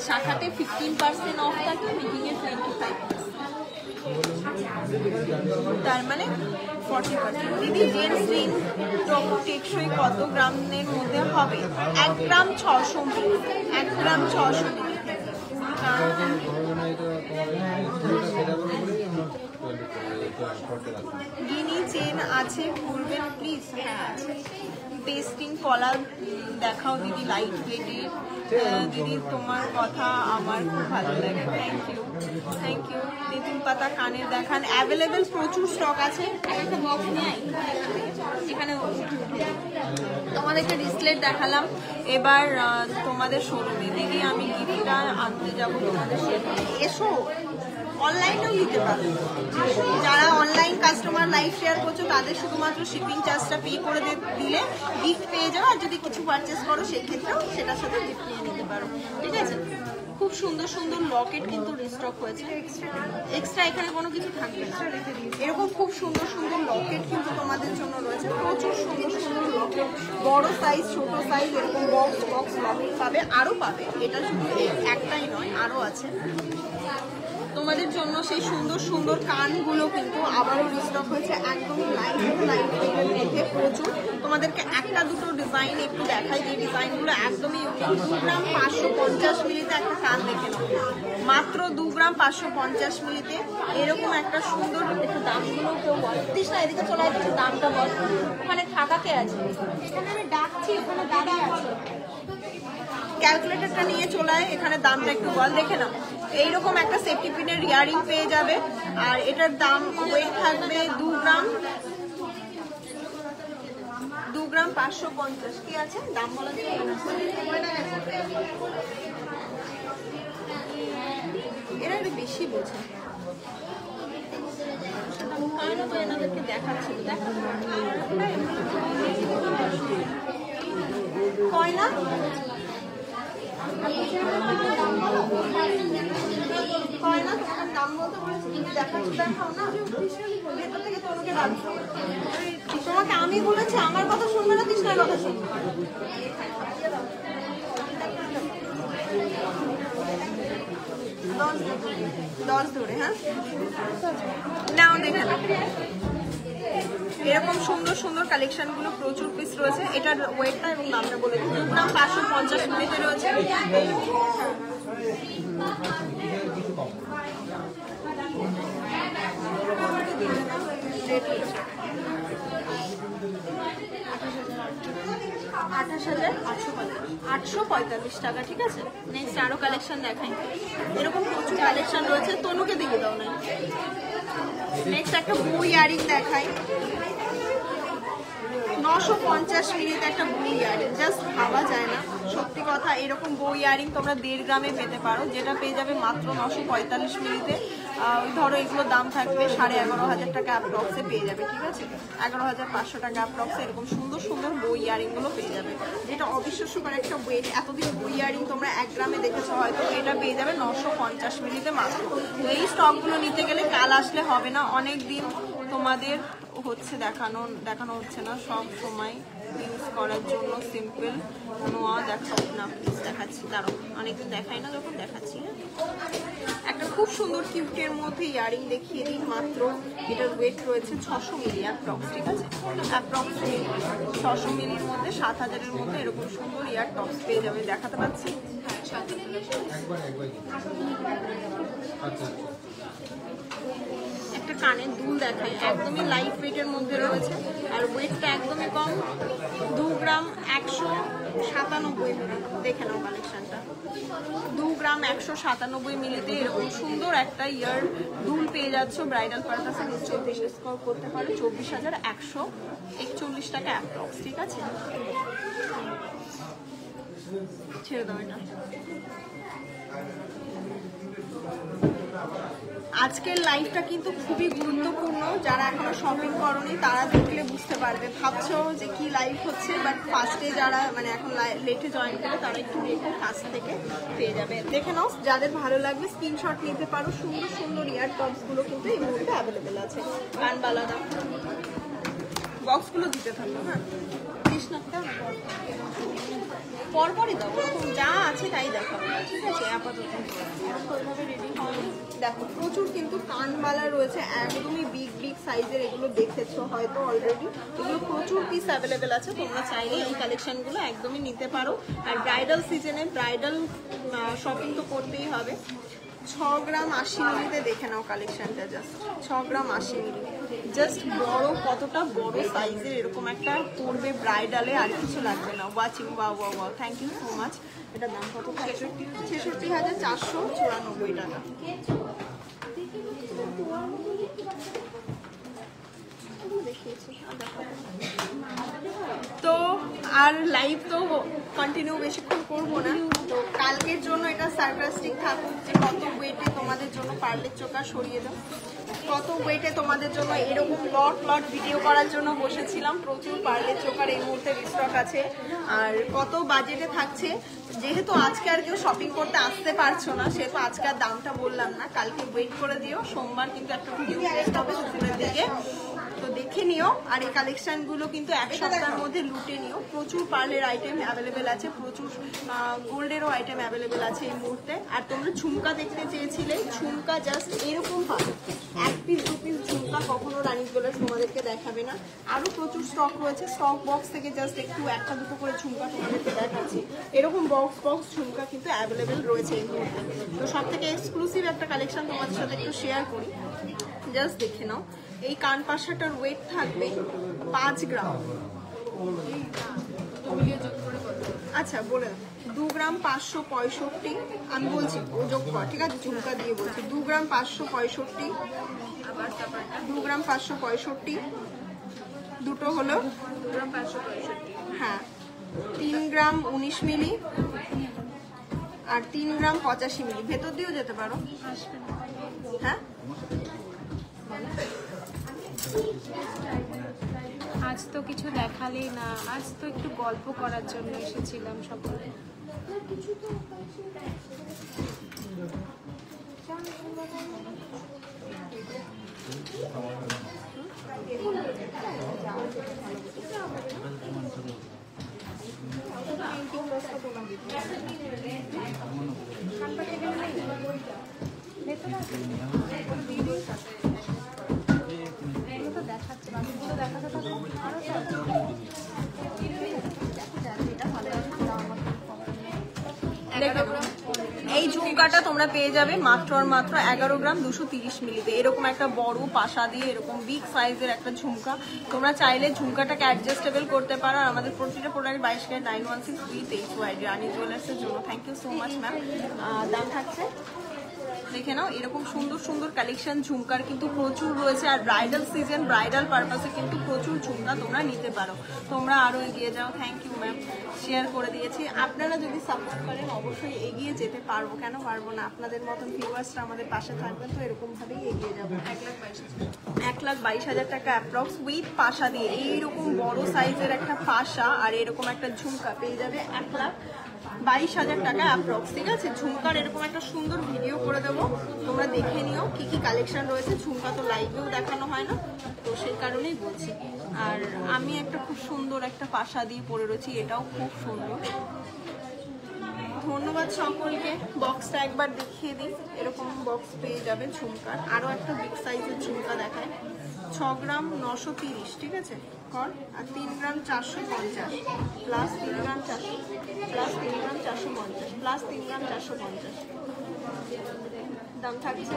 শাখাতে 15% অফ থাকে, মেকিংয়ে 25%, তার মানে 40%। দিদি, জেন্টস রিং টেকসই কত গ্রামের মধ্যে হবে? 1 গ্রাম 600 মিলি, 1 গ্রাম 600 মিলি। গিনি চেন আছে, বলবেন প্লিজ? হ্যাঁ আছে। পেস্টিং পলা দেখাও দিদি, লাইট ওয়েটের। দিদি, তোমার কথা আমার খুব ভালো লাগে, থ্যাংক ইউ থ্যাংক ইউ। তেঁতুল পাতা কানের দেখান, অ্যাভেলেবেল প্রচুর স্টক আছে। একটা বক্স নিয়ে এখানে তোমাদেরকে ডিসপ্লে দেখালাম। এবার তোমাদের শোরুমে দিদি, আমি গিফটটা আনতে যাবো তোমাদের শোরুমে, এসো। অনলাইনেও নিতে পারো, যারা অনলাইন কাস্টমার লাইভ শেয়ার করছো তাদের শুধুমাত্র শিপিং চার্জটা পে করে দিলে গিফট পেয়ে যাও। আর যদি কিছু পারচেস করো সেক্ষেত্রেও সেটার সাথে গিফট নিয়ে নিতে পারো, ঠিক আছে? খুব সুন্দর সুন্দর লকেট কিন্তু রিস্টক হয়েছে, এক্সট্রা এখানে কোনো কিছু থাকবে না। এরকম খুব সুন্দর সুন্দর লকেট কিন্তু তোমাদের জন্য রয়েছে, প্রচুর সুন্দর সুন্দর লকেট, বড় সাইজ ছোট সাইজ, এরকম বক্স লকেট পাবে, আরও পাবে। এটা শুধু একটাই নয়, আরও আছে তোমাদের জন্য। সেই সুন্দর সুন্দর কানগুলো কিন্তু আবারও রিস্টক হয়েছে, একদম লাইট মধ্যে প্রচুর। তোমাদেরকে একটা দুটো ডিজাইন একটু দেখাই, যে ডিজাইনগুলো একদমই ইউনিক। 2 গ্রাম 550 মিলিতে একটা কান দেখে নাও, মাত্র 2 গ্রাম 550 মিলিতে এরকম একটা সুন্দর। একটু দামগুলো কেউ বলতিস না, এদিকে চলে আসছে, দামটা বল। ওখানে থাকাকে আছে, এখানে আমি ডাকছি, ওখানে দাদা আছে। ক্যালকুলেটরটা নিয়ে চলে আয়, এখানে দামটা একটু বল, দেখে নাও। এইরকম একটা সেফটি পিনের ইয়ারিং পেয়ে যাবে। আর এটার দাম ওয়েট থাকবে 2 গ্রাম 550। কি আছে দাম বলা যাবে? এরা একটু বেশি বোঝে, তো এনাদেরকে দেখাচ্ছিল, কয়না কয়না তোমার দাম বলতে বলেছি, দেখাচ্ছি, দেখাও না। ভেতর থেকে তনুকে ডাকছো, তোমাকে আমি বলেছি আমার কথা শুনবে না, তৃষ্ণার কথা শুনবে। 10 ধরে, হ্যাঁ নাও দেখে নাও। এরকম সুন্দর সুন্দর কালেকশনগুলো প্রচুর পিস রয়েছে। এটার ওয়েটটা এবং দামটা বলে দিই, 2 গ্রাম 550 মিলিতে রয়েছে। $28,845 টাকা, ঠিক আছে? নেক্সট আরো কালেকশন দেখাই, এরকম প্রচুর কালেকশন রয়েছে। তনুকে দিয়ে দাও না। নেক্সট একটা বউ ইয়ারিং দেখাই, 950 মিলিতে একটা বউ ইয়ারিং, জাস্ট ভাবা যায় না, সত্যি কথা। এরকম বউ ইয়ারিং তোমরা 1.5 গ্রামে পেতে পারো, যেটা পেয়ে যাবে মাত্র 945 মিলিতে। ধরো এগুলো দাম থাকবে 11,500 টাকা অ্যাপ্রক্সে পেয়ে যাবে, ঠিক আছে? 11,500 টাকা অ্যাপ্রক্সে এরকম সুন্দর সুন্দর বই ইয়ারিংগুলো পেয়ে যাবে, যেটা অবিশ্বাস্যকর একটা ওয়েট। এতদিন বই ইয়ারিং তোমরা 1 গ্রামে দেখেছো হয়তো, এটা পেয়ে যাবে 950 মিলিতে মাত্র। তো এই স্টকগুলো নিতে গেলে কাল আসলে হবে না, অনেক দিন তোমাদের হচ্ছে দেখানো হচ্ছে না সব সময়। ইউজ করার জন্য সিম্পল নোয়া দেখাও না প্লিজ, দেখাচ্ছি দাঁড়াও, অনেকদিন দেখাই না যখন দেখাচ্ছি। একটা খুব সুন্দর কিউটের মধ্যে ইয়ারিং দেখিয়ে দিই মাত্র। এটার ওয়েট রয়েছে 600 মিলি অ্যাপ্রক্স, ঠিক আছে, অ্যাপ্রক্স 600 মিলির মধ্যে 7000-এর মধ্যে এরকম সুন্দর ইয়ার টপস পেয়ে যাবে। দেখাতে পাচ্ছি, একটা কানের দুল দেখাই, একদমই লাইট ওয়েটের মধ্যে রয়েছে আর ওয়েটটা একদমই কম, 2 গ্রাম 197 মিলি। দেখে নাও কালেকশনটা, 2 গ্রাম 197 মিলিতে এরকম সুন্দর একটা ইয়ার দুল পেয়ে যাচ্ছ ব্রাইডাল পারপাসে। নিশ্চয়ই বিজনেস করতে পারো, 24,141 টাকা অ্যাপ্রক্স, ঠিক আছে। ছেড়ে দাও এটা। আজকের লাইভটা কিন্তু খুবই গুরুত্বপূর্ণ, যারা এখনো শপিং করনি তারা দেখলে বুঝতে পারবে। ভাবছো যে কি লাইভ হচ্ছে, বাট ফার্স্টে যারা মানে এখন লেটে জয়েন করে তারা একটু দেখে ফার্স্ট থেকে পেয়ে যাবে। দেখে নাও, যাদের ভালো লাগবে স্ক্রিনশট নিতে পারো। সুন্দর সুন্দর ইয়ার টপসগুলো কিন্তু এই মুহূর্তে অ্যাভেলেবেল আছে। কানবালা দাও, বক্সগুলো দিতে থাকলো, হ্যাঁ কৃষ্ণটা পরপরই দাও, ওরকম যা আছে তাই দেখো, ঠিক আছে। আপাতত রেডি হয়নি। দেখো প্রচুর কিন্তু কানবালা রয়েছে, একদমই বিগ বিগ সাইজের, এগুলো দেখেছো হয়তো অলরেডি। এগুলো প্রচুর পিস অ্যাভেলেবেল আছে, তোমরা চাইলে এই কালেকশনগুলো একদমই নিতে পারো। আর ব্রাইডাল সিজনে ব্রাইডাল শপিং তো করতেই হবে। 6 গ্রাম 80 মিলিতে দেখে নাও কালেকশনটা, জাস্ট 6 গ্রাম 80 মিলি, জাস্ট বড়, কতটা বড় সাইজের এরকম একটা পরবে ব্রাইডালে, আর কিছু লাগবে না। Watching, wow wow wow, thank you so much. এটার দাম কত? 66,494 টাকা। তো আর লাইভ তো কন্টিনিউ বেশিক্ষণ করবো না, তো কালকের জন্য এটা সার্কাস্টিক থাকুক যে কত ওয়েটে তোমাদের জন্য পার্লের চোখা সরিয়ে দাও, কত ওয়েটে তোমাদের জন্য এরকম লট লট ভিডিও করার জন্য বসেছিলাম। প্রচুর পার্লের চোখার এই মুহূর্তে রিস্টক আছে, আর কত বাজেটে থাকছে। যেহেতু আজকে আর কেউ শপিং করতে আসতে পারছো না, সেহেতু আজকে আর দামটা বললাম না, কালকে ওয়েট করে দিও। সোমবার কিন্তু একটা ভিডিও পোস্ট হবে দুপুরের দিকে, তো দেখে নিও। আর এই কালেকশনগুলো কিন্তু এক সপ্তাহের মধ্যে লুটে নিও। প্রচুর পার্লের আইটেম অ্যাভেলেবেল আছে, প্রচুর গোল্ডেরও আইটেম অ্যাভেলেবেল আছে এই মুহূর্তে। আর তোমরা ঝুমকা দেখতে চেয়েছিলে, ঝুমকা জাস্ট এরকম পাবে, 1 পিস 2 পিস ঝুমকা কখনো রানী জুয়েলার্স তোমাদেরকে দেখাবে না। আরও প্রচুর স্টক রয়েছে, স্টক বক্স থেকে জাস্ট একটু 1টা 2টো করে ঝুমকা তোমাদেরকে দেখাচ্ছি। এরকম বক্স বক্স ঝুমকা কিন্তু অ্যাভেলেবেল রয়েছে এই মুহূর্তে। তো সব থেকে এক্সক্লুসিভ একটা কালেকশন তোমাদের সাথে একটু শেয়ার করি, জাস্ট দেখে নাও। এই কান পাশাটার ওয়েট থাকবে 5 গ্রাম। আচ্ছা বলে 2 গ্রাম 565, আমি বলছি ও যোগ কর, ঠিক আছে, ঝুমকা দিয়ে বলছি। 2 গ্রাম 565, আবার 2 গ্রাম 565, দুটো হলো 2 গ্রাম 565, হ্যাঁ 3 গ্রাম 19 মিলি আর 3 গ্রাম 85 মিলি। ভেতর দিয়েও যেতে পারো, হ্যাঁ। আজ তো কিছু দেখালেই না, আজ তো একটু গল্প করার জন্য এসেছিলাম সকলে। এই ঝুমকাটা তোমরা পেয়ে যাবে মাত্র আর মাত্র 11 গ্রাম 230 মিলিতে। এরকম একটা বড় পাশা দিয়ে এরকম বিগ সাইজের একটা ঝুমকা, তোমরা চাইলে ঝুমকাটাকে অ্যাডজাস্টেবল করতে পারো। আর আমাদের প্রতিটা প্রোডাক্ট 22 ক্যারেট 916 3 রানী জুয়েলার্সের জন্য। Thank you so much ma'am. দাম থাকছে দেখে নাও। এরকম সুন্দর সুন্দর কালেকশন ঝুমকার কিন্তু প্রচুর রয়েছে, আর ব্রাইডাল সিজন ব্রাইডাল পারপাসে কিন্তু প্রচুর ঝুমকা তোমরা নিতে পারো। তোমরা আরো এগিয়ে যাও। থ্যাংক ইউ ম্যাম, শেয়ার করে দিয়েছি। আপনারা যদি সাপোর্ট করেন অবশ্যই এগিয়ে যেতে পারবো, কেন পারবো না। আপনাদের মতন ভিউয়ার্সরা আমাদের পাশে থাকবেন, তো এরকম ভাবেই এগিয়ে যাবো। 1,22,000 টাকা অ্যাপ্রক্স উইথ পাশা দিয়ে এইরকম বড় সাইজের একটা পাশা আর এরকম একটা ঝুমকা পেয়ে যাবে 1,22,000 টাকা অ্যাপ্রক্স, ঠিক আছে। ঝুমকার এরকম একটা সুন্দর ভিডিও করে দেবো, তোমরা দেখে নিও কি কি কালেকশন রয়েছে। ঝুমকা তো লাইভেও দেখানো হয় না, তো সেই কারণেই বলছি। আর আমি একটা খুব সুন্দর একটা পাশা দিয়ে পরে রয়েছি, এটাও খুব সুন্দর। ধন্যবাদ সকলকে। বক্সটা একবার দেখিয়ে দিই, এরকম বক্স পেয়ে যাবে ঝুমকার। আরও একটা বিগ সাইজের ঝুমকা দেখায়, 6 গ্রাম 930, ঠিক আছে কর। আর 3 গ্রাম 450 প্লাস 3 গ্রাম 400 প্লাস 3 গ্রাম 450 প্লাস 3 গ্রাম 450, দাম থাকছে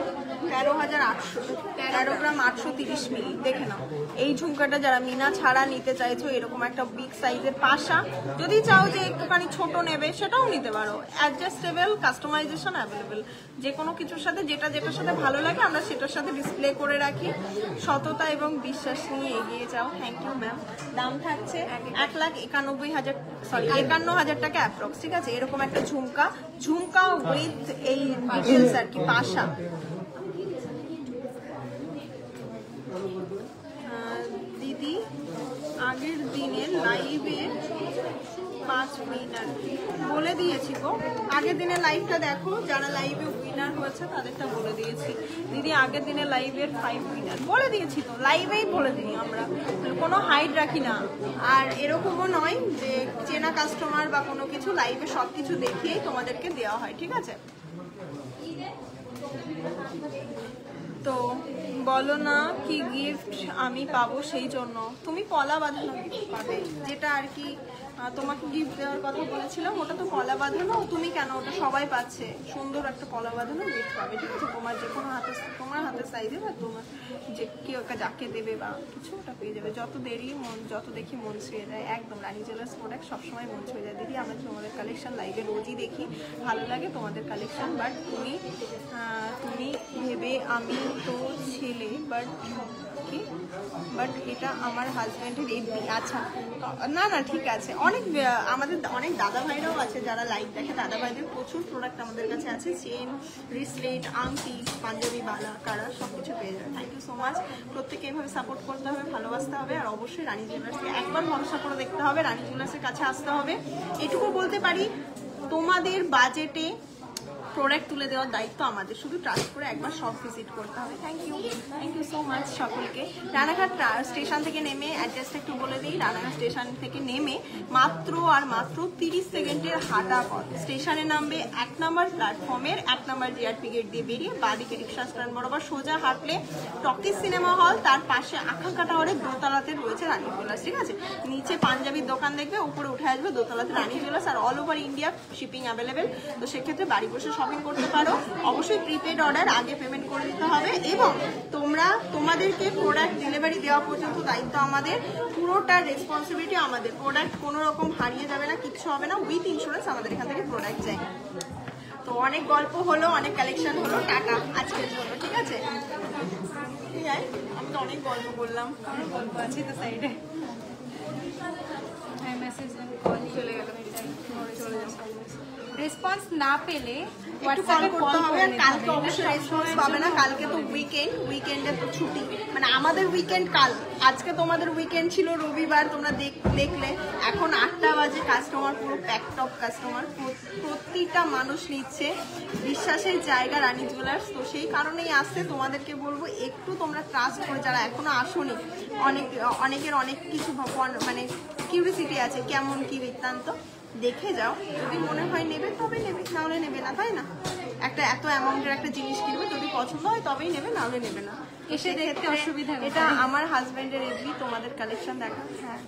13,800, 13 গ্রাম 830 মিলি। দেখে নাও এই ঝুমকাটা যারা মিনা ছাড়া নিতে চাইছো, এরকম একটা বিগ সাইজের পাশা, যদি চাও যে একটুখানি ছোট নেবে সেটাও নিতে পারো, অ্যাডজাস্টেবল, কাস্টমাইজেশন অ্যাভেলেবেল। যে কোনো কিছুর সাথে যেটার সাথে ভালো লাগে আমরা সেটার সাথে ডিসপ্লে করে রাখি। সততা এবং বিশ্বাস নিয়ে এগিয়ে যাও। Thank you ma'am. দাম থাকছে 1,91,000, সরি 51,000 টাকা অ্যাপ্রক্স, ঠিক আছে। এরকম একটা ঝুমকা উইথ এই ডিটেলস আর কি, পাশা। দিদি আগের দিনের লাইভের 5 উইনার বলে দিয়েছি গো, আগের দিনের লাইভটা দেখো, যারা লাইভে উইনার হয়েছে তাদেরটা বলে দিয়েছি। দিদি আগের দিনের লাইভের 5 উইনার বলে দিয়েছি তো, লাইভেই বলে দিই, আমরা কোনো হাইড রাখি না। আর এরকমও নয় যে চেনা কাস্টমার বা কোনো কিছু, লাইভে সব কিছু দেখিয়েই তোমাদেরকে দেওয়া হয়, ঠিক আছে। তো বলো না কি গিফট আমি পাবো, সেই জন্য তুমি পলা বাঁধানো গিফট পাবে, যেটা আর কি তোমাকে গিফট দেওয়ার কথা বলেছিলাম, ওটা তো পলা বাঁধানো। তুমি কেন, ওটা সবাই পাচ্ছে, সুন্দর একটা পলা বাঁধানো গিফট পাবে, ঠিক আছে। তোমার যে কোনো তোমার হাতের সাইজে বা তোমার যে কেউ যাকে দেবে বা কিছু, ওটা পেয়ে যাবে। যত দেখি মন ছুঁয়ে যায়, একদম রানী জুয়েলার্স প্রোডাক্ট সবসময় মন ছুঁয়ে যায়। দিদি আমরা তোমাদের কালেকশন লাইভে রোজই দেখি, ভালো লাগে তোমাদের কালেকশন। বাট তুমি ভেবে আমি তো ছেলে, বাট এটা আমার হাজব্যান্ডের এফবি। আচ্ছা না ঠিক আছে। আমাদের অনেক দাদা ভাইরাও আছে যারা লাইভ দেখে, দাদা ভাইদের প্রচুর প্রোডাক্ট আমাদের কাছে আছে, চেন, ব্রেসলেট, আংটি, পাঞ্জাবি, বালা, কারা, সব কিছু পেয়ে যাবে। Thank you so much. প্রত্যেকে এইভাবে সাপোর্ট করতে হবে, ভালোবাসতে হবে, আর অবশ্যই রানী জুয়েলার্সকে একবার ভরসা করে দেখতে হবে, রানী জুয়েলার্সের কাছে আসতে হবে। এটুকু বলতে পারি, তোমাদের বাজেটে প্রোডাক্ট তুলে দেওয়ার দায়িত্ব আমাদের, শুধু ট্রাস্ট করে একবার সব ভিজিট করতে হবে। থ্যাংক ইউ সো মাচ সকলকে। রানাঘাট স্টেশন থেকে নেমে, অ্যাড্রেসটা একটু বলে দিই, রানাঘাট স্টেশন থেকে নেমে মাত্র 30 সেকেন্ডের হাঁটা পথ, স্টেশনে নামবে 1 নম্বর প্ল্যাটফর্মের 1 নম্বর জিআরপি গেট দিয়ে বেরিয়ে বাঁদিকে রিক্সা স্ট্যান্ড বরাবর সোজা হাঁটলে টকিজ সিনেমা হল, তার পাশে আকাঙ্ক্ষা টাওয়ারের দোতলাতে রয়েছে রানী জুয়েলার্স, ঠিক আছে। নিচে পাঞ্জাবির দোকান দেখবে, উপরে উঠে আসবে দোতলাতে রানী জুয়েলার্স, আর all over India shipping available. তো সেক্ষেত্রে বাড়ি বসে শপিং করতে পারো। অবশ্যই প্রিপেড অর্ডার, আগে পেমেন্ট করে দিতে হবে, এবং তোমাদেরকে প্রোডাক্ট ডেলিভারি দেওয়া পর্যন্ত দায়িত্ব আমাদের, পুরোটা রেসপন্সিবিলিটি আমাদের। প্রোডাক্ট কোনো রকম হারিয়ে যাবে না, কিচ্ছু হবে না, উইথ ইন্স্যুরেন্স আমাদের এখান থেকে প্রোডাক্ট চাই। তো অনেক গল্প হলো, অনেক কালেকশন হলো, টাটা আজকের জন্য, ঠিক আছে। আমি তো অনেক গল্প বললাম, আমার গল্প আছে তো সাইডে, মেসেজ চলে গেল, চলে যাও। রেসপন্স না পেলে একটু কল করতে হবে। আর কালকে অবশ্যই রেসপন্স পাবে না, কালকে তো উইকেন্ডে তো ছুটি, মানে আমাদের উইকেন্ড কাল, আজকে তোমাদের উইকেন্ড ছিল রবিবার, তোমরা দেখলে। এখন 8টা বাজে, কাস্টমার পুরো প্যাকটপ কাস্টমার, প্রতিটা মানুষ নিচ্ছে, বিশ্বাসের জায়গা রানী জুয়েলার্স। তো সেই কারণেই আসছে, তোমাদেরকে বলবো একটু তোমরা ট্রাস্ট করে, যারা এখনো আসোনি, অনেকের অনেক কিছু মানে কিউরিসিটি আছে, কেমন কি বৃত্তান্ত, দেখে যাও। যদি মনে হয় নেবে তবে নেবে, নাহলে নেবে না, তাই না। একটা এত অ্যামাউন্টের একটা জিনিস কিনবে, যদি পছন্দ হয় তবেই নেবে, নাহলে নেবে না। এসে দেখতে অসুবিধা নেই। এটা আমার হাজব্যান্ডের এফবি, তোমাদের কালেকশন দেখা। হ্যাঁ,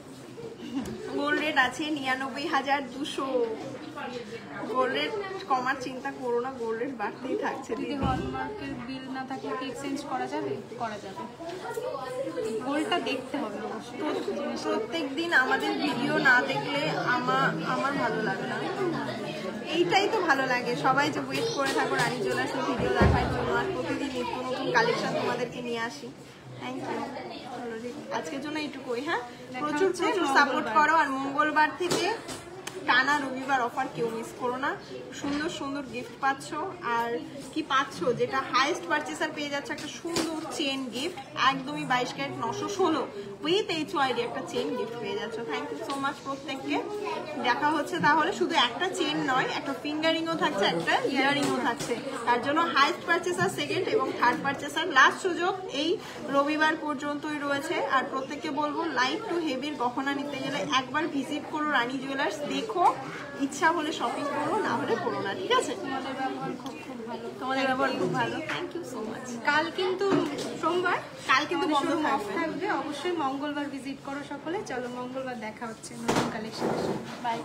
গোল্ড রেট আছে 99,200। গোল্ড রেট কমার চিন্তা করো না, গোল্ড রেট বাড়তেই থাকছে। যদি হলমার্কের বিল না থাকলে কি এক্সচেঞ্জ করা যাবে? করা যাবে, গোল্ডটা দেখতে হবে অবশ্যই। প্রত্যেক দিন আমাদের ভিডিও না দেখলে আমার ভালো লাগে না। এইটাই তো ভালো লাগে, সবাই যে ওয়েট করে থাকো রানী জুয়েলার্সের ভিডিও দেখার জন্য, আর প্রতিদিন নিত্য নতুন কালেকশন তোমাদেরকে নিয়ে আসি। Thank you. আজকের জন্য এইটুকুই। হ্যাঁ, প্রচুর সাপোর্ট করো। আর মঙ্গলবার থেকে টানা রবিবার অফার কেউ মিস করো না। সুন্দর সুন্দর গিফট পাচ্ছ। আর কি পাচ্ছ, যেটা হাইয়েস্ট পারচেসার পেয়ে যাচ্ছে একটা সুন্দর চেন গিফট, একদমই 22 ক্যারেট 916 উইথ HYD একটা চেন গিফট পেয়ে যাচ্ছ। থ্যাংক ইউ সো মাচ প্রত্যেককে। দেখা হচ্ছে তাহলে, শুধু একটা চেন নয়, একটা ফিঙ্গারিংও থাকছে, একটা ইয়ারিংও থাকছে। তার জন্য হাইয়েস্ট পারচেসার সেকেন্ড এবং থার্ড পারচেসার লাস্ট সুযোগ এই রবিবার পর্যন্তই রয়েছে। আর প্রত্যেককে বলবো লাইট টু হেভির গহনা নিতে গেলে একবার ভিজিট করো রানী জুয়েলার্স, দেখো, ইচ্ছা হলে শপিং করো, না হলে করো না, ঠিক আছে? তোমাদের ব্যবহার খুব ভালো। তোমাদের ব্যবহার খুব ভালো, থ্যাংক ইউ সো মাচ। কাল কিন্তু সোমবার, কাল কিন্তু বন্ধ অফ থাকবে। থাকবে, অবশ্যই মঙ্গলবার ভিজিট করো সকলে। চলো মঙ্গলবার দেখা হচ্ছে নতুন কালেকশন। বাই।